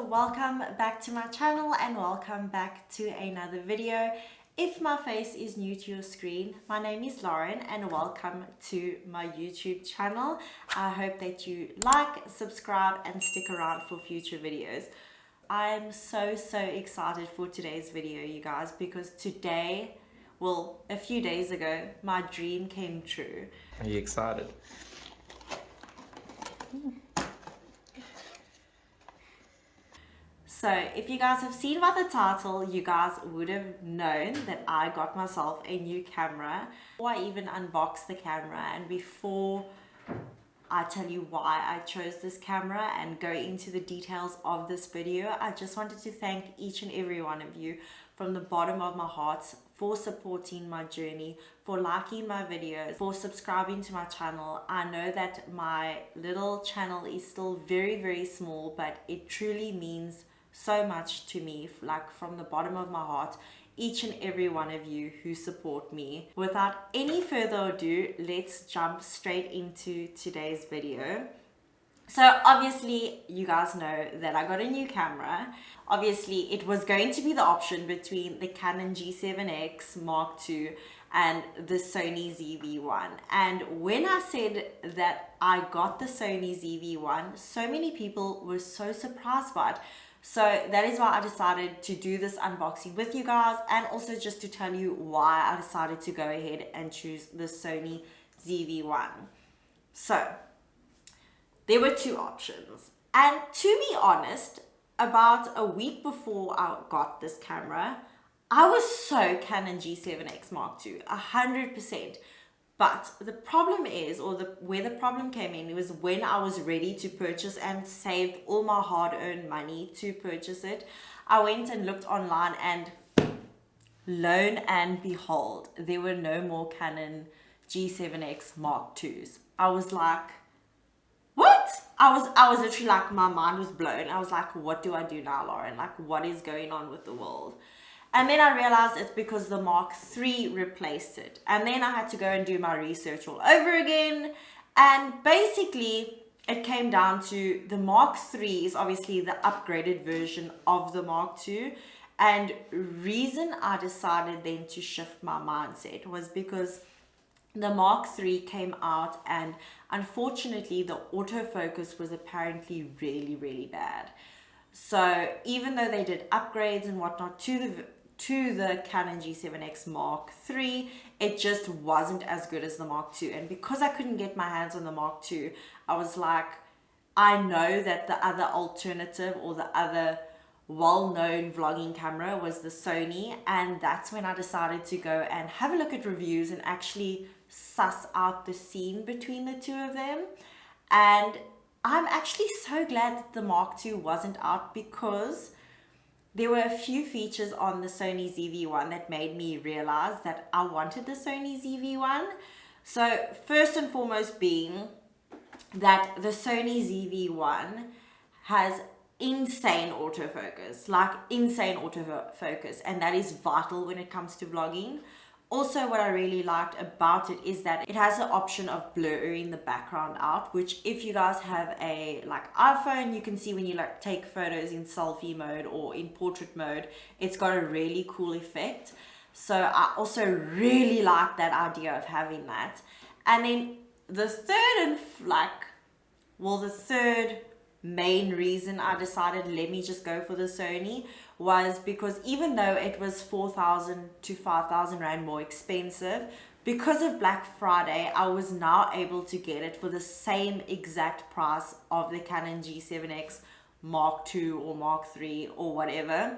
welcome back to my channel and welcome back to another video. If my face is new to your screen, my name is Lauren and welcome to my YouTube channel. I hope that you like, subscribe and stick around for future videos. I'm so excited for today's video, you guys, because today, well, a few days ago, my dream came true. Are you excited? So if you guys have seen by the title, you guys would have known that I got myself a new camera. Before I even unbox the camera and before I tell you why I chose this camera and go into the details of this video, I just wanted to thank each and every one of you from the bottom of my heart for supporting my journey, for liking my videos, for subscribing to my channel. I know that my little channel is still very small, but it truly means so much to me, like from the bottom of my heart, each and every one of you who support me. Without any further ado, let's jump straight into today's video. So obviously you guys know that I got a new camera. Obviously it was going to be the option between the Canon G7X Mark II and the Sony ZV-1. And when I said that I got the Sony ZV-1, so many people were so surprised by it. So that is why I decided to do this unboxing with you guys, and also just to tell you why I decided to go ahead and choose the Sony ZV-1. So there were two options, and to be honest, about a week before I got this camera, I was so Canon G7X Mark II, 100%. But the problem is, or where the problem came in, was when I was ready to purchase and saved all my hard-earned money to purchase it. I went and looked online, and lo and behold, there were no more Canon G7X Mark IIs. I was like, what? I was literally like, my mind was blown. I was like, what do I do now, Lauren? Like, what is going on with the world? And then I realized it's because the Mark III replaced it. And then I had to go and do my research all over again. And basically, it came down to the Mark III is obviously the upgraded version of the Mark II. And reason I decided then to shift my mindset was because the Mark III came out, and unfortunately the autofocus was apparently really bad. So even though they did upgrades and whatnot to the Canon G7X Mark III, it just wasn't as good as the Mark II. And because I couldn't get my hands on the Mark II, I was like, I know that the other alternative or the other well-known vlogging camera was the Sony, and that's when I decided to go and have a look at reviews and actually suss out the scene between the two of them. And I'm actually so glad that the Mark II wasn't out, because there were a few features on the Sony ZV-1 that made me realize that I wanted the Sony ZV-1. So first and foremost being that the Sony ZV-1 has insane autofocus, and that is vital when it comes to vlogging. Also, what I really liked about it is that it has an option of blurring the background out, which if you guys have a iPhone, you can see when you take photos in selfie mode or in portrait mode, it's got a really cool effect. So I also really like that idea of having that. And then the third main reason I decided let me just go for the Sony was because even though it was 4,000 to 5,000 Rand more expensive, because of Black Friday, I was now able to get it for the same exact price of the Canon G7X Mark II or Mark III or whatever.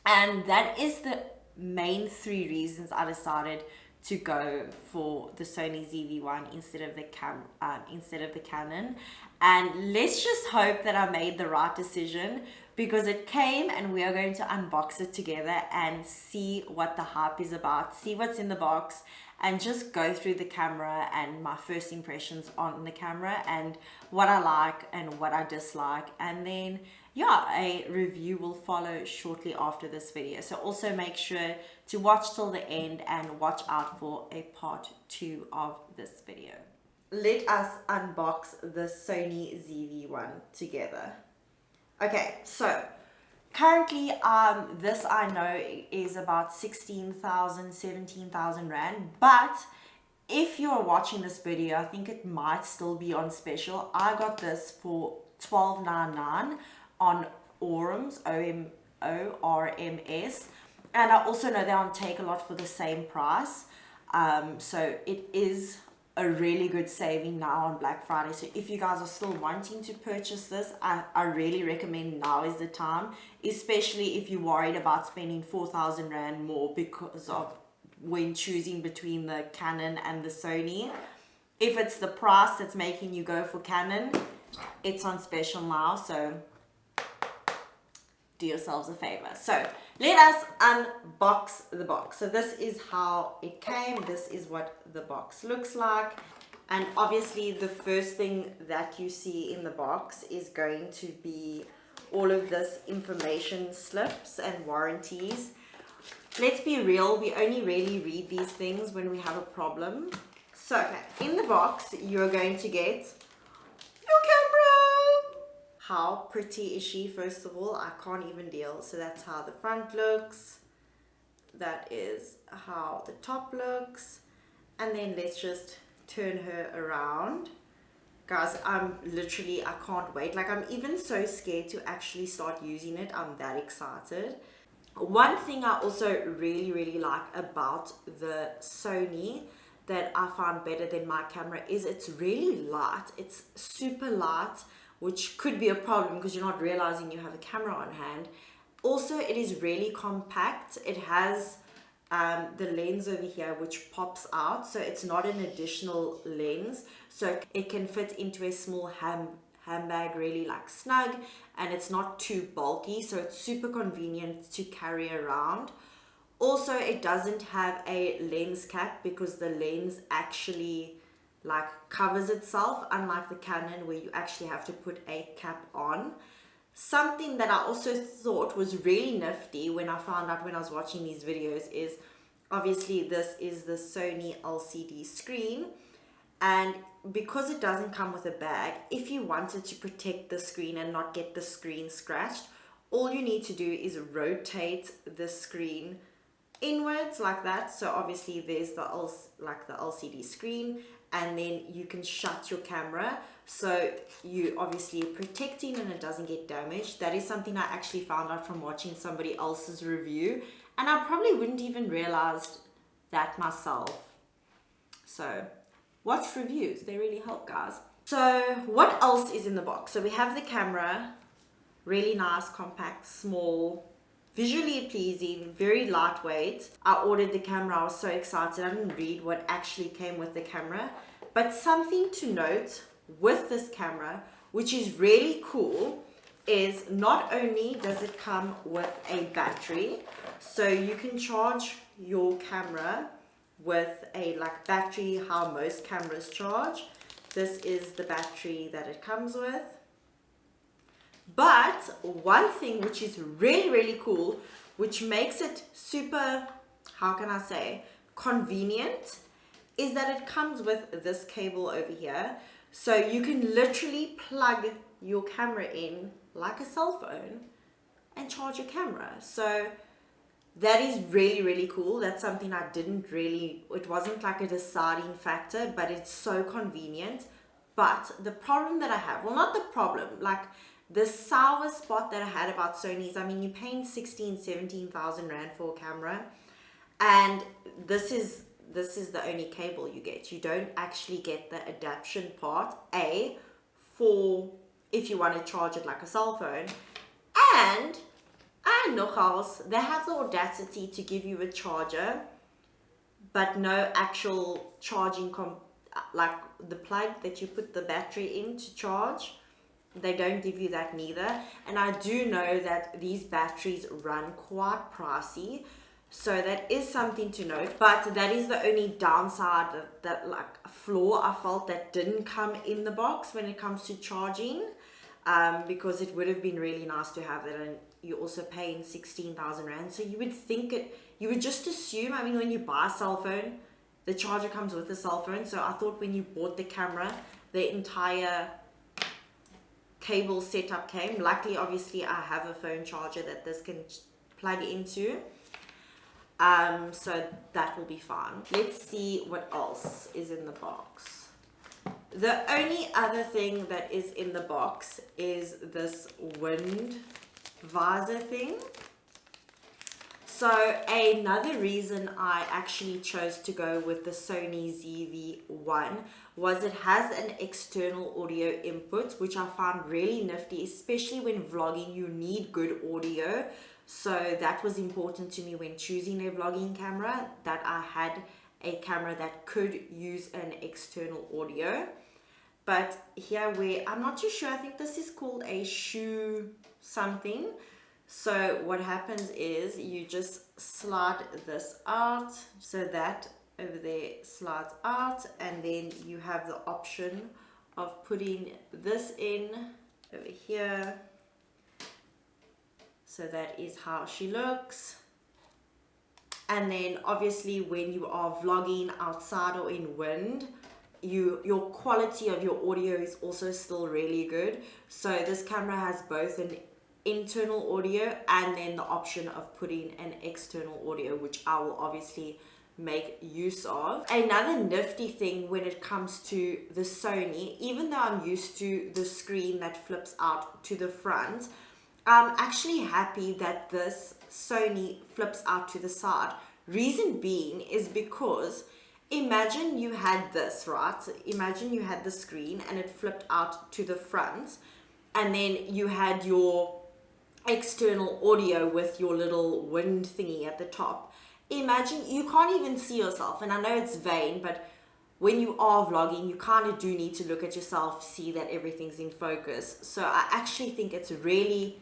And that is the main three reasons I decided to go for the Sony ZV-1 instead of the Canon. And let's just hope that I made the right decision, because it came and we are going to unbox it together and see what the hype is about, see what's in the box, and just go through the camera and my first impressions on the camera and what I like and what I dislike. And then yeah, a review will follow shortly after this video. So also make sure to watch till the end and watch out for a part 2 of this video. Let us unbox the Sony ZV-1 together. Okay, so currently, this I know is about 16,000, 17,000 Rand, but if you're watching this video, I think it might still be on special. I got this for 12.99 on Orms, ORMS, and I also know they're on Take A Lot for the same price. So it is a really good saving now on Black Friday. So if you guys are still wanting to purchase this, I really recommend now is the time, especially if you're worried about spending 4,000 Rand more because of when choosing between the Canon and the Sony. If it's the price that's making you go for Canon, it's on special now, so do yourselves a favor. So let us unbox the box. So this is how it came. This is what the box looks like. And obviously the first thing that you see in the box is going to be all of this information slips and warranties. Let's be real, we only really read these things when we have a problem. So, okay, in the box, you're going to get your camera. How pretty is she, first of all? I can't even deal. So that's how the front looks. That is how the top looks. And then let's just turn her around. Guys, I can't wait. Like, I'm even so scared to actually start using it. I'm that excited. One thing I also really like about the Sony that I found better than my camera is it's really light. It's super light, which could be a problem because you're not realizing you have a camera on hand. Also, it is really compact. It has the lens over here which pops out, so it's not an additional lens, so it can fit into a small handbag really like snug, and it's not too bulky, so it's super convenient to carry around. Also, it doesn't have a lens cap because the lens actually like covers itself, unlike the Canon where you actually have to put a cap on. Something that I also thought was really nifty when I found out when I was watching these videos is obviously this is the Sony LCD screen, and because it doesn't come with a bag, if you wanted to protect the screen and not get the screen scratched, all you need to do is rotate the screen inwards like that. So obviously there's the LCD screen, and then you can shut your camera, so you obviously protecting and it doesn't get damaged. That is something I actually found out from watching somebody else's review, and I probably wouldn't even realized that myself. So watch reviews, they really help, guys. So what else is in the box? So we have the camera, really nice, compact, small, visually pleasing, very lightweight. I ordered the camera, I was so excited. I didn't read what actually came with the camera, but something to note with this camera, which is really cool, is not only does it come with a battery, so you can charge your camera with a battery how most cameras charge. This is the battery that it comes with. But one thing which is really cool, which makes it super, how can I say, convenient, is that it comes with this cable over here. So you can literally plug your camera in like a cell phone and charge your camera. So that is really cool. That's something I didn't really, it wasn't like a deciding factor, but it's so convenient. But the problem that I have, well, not the problem, like the sour spot that I had about Sony's, I mean, you're paying 17,000 Rand for a camera, and this is the only cable you get. You don't actually get the adaptation part, for if you want to charge it like a cell phone, and nogals, they have the audacity to give you a charger, but no actual charging, like the plug that you put the battery in to charge. They don't give you that neither. And I do know that these batteries run quite pricey, so that is something to note. But that is the only downside, that like flaw I felt that didn't come in the box when it comes to charging, because it would have been really nice to have that. And you're also paying 16,000 Rand, so you would think you would just assume, I mean, when you buy a cell phone, the charger comes with the cell phone. So I thought when you bought the camera, the entire cable setup came. Luckily, obviously, I have a phone charger that this can plug into. So that will be fine. Let's see what else is in the box. The only other thing that is in the box is this wind visor thing. So another reason I actually chose to go with the Sony ZV-1 was it has an external audio input, which I found really nifty, especially when vlogging. You need good audio. So that was important to me when choosing a vlogging camera, that I had a camera that could use an external audio. But here where, I'm not too sure, I think this is called a shoe something. So what happens is you just slide this out, so that over there slides out, and then you have the option of putting this in over here. So that is how she looks. And then obviously when you are vlogging outside or in wind, your quality of your audio is also still really good. So this camera has both an internal audio and then the option of putting an external audio, which I will obviously make use of. Another nifty thing when it comes to the Sony, even though I'm used to the screen that flips out to the front, I'm actually happy that this Sony flips out to the side. Reason being is because imagine you had this, right? Imagine you had the screen and it flipped out to the front, and then you had your external audio with your little wind thingy at the top. Imagine you can't even see yourself, and I know it's vain, but when you are vlogging, you kind of do need to look at yourself, see that everything's in focus. So I actually think it's really,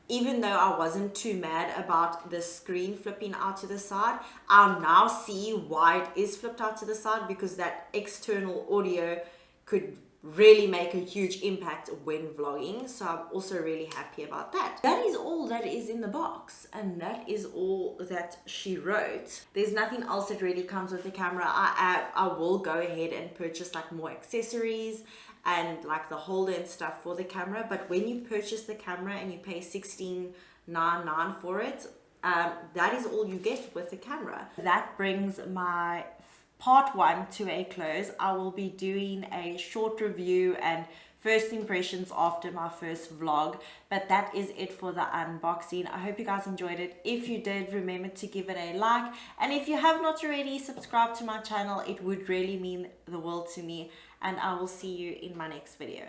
even though I wasn't too mad about the screen flipping out to the side, I now see why it is flipped out to the side, because that external audio could really make a huge impact when vlogging. So I'm also really happy about that. That is all that is in the box, and that is all that she wrote. There's nothing else that really comes with the camera. I will go ahead and purchase like more accessories and like the holder and stuff for the camera, but when you purchase the camera and you pay $16.99 for it, that is all you get with the camera. That brings my part 1 to a close. I will be doing a short review and first impressions after my first vlog, but that is it for the unboxing. I hope you guys enjoyed it. If you did, remember to give it a like, and if you have not already, subscribe to my channel. It would really mean the world to me, and I will see you in my next video.